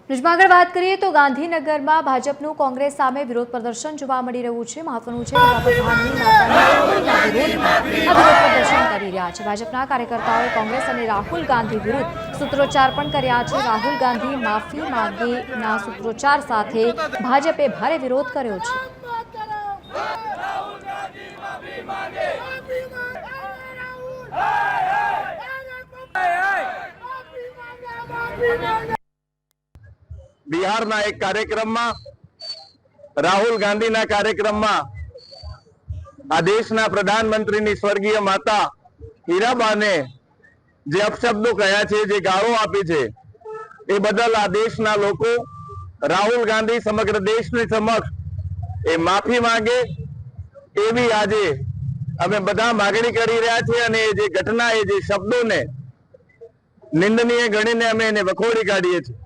ન્યૂઝમાં આગળ વાત કરીએ તો ગાંધીનગરમાં ભાજપનું કોંગ્રેસ સામે વિરોધ પ્રદર્શન જોવા મળી રહ્યું છે। મહત્વનું છે કે પ્રધાનની માતાના વિરોધમાં આ વિરોધ પ્રદર્શન કરી રહ્યા છે। ભાજપના કાર્યકર્તાઓએ કોંગ્રેસ અને રાહુલ ગાંધી વિરુદ્ધ સૂત્રોચ્ચાર પણ કર્યા છે। રાહુલ ગાંધી માફી માંગેના સૂત્રોચ્ચાર સાથે ભાજપે ભારે વિરોધ કર્યો છે। बिहारना एक कार्यक्रम में राहुल गांधी ना कार्यक्रम में आ देशना प्रधानमंत्री स्वर्गीय माता हीराबा ने जे अपशब्दों कह्या छे, जे गाळो आपी छे, ए बदल आ देशना लोको राहुल गांधी समग्र देश ની સમક્ષ એ માફી માંગે એવી આજે અમે બધા માગણી કરી રહ્યા છીએ અને જે ઘટના એ જે શબ્દોને નિંદનીય ગણીને અમે એને વખોડી કાઢીએ છીએ।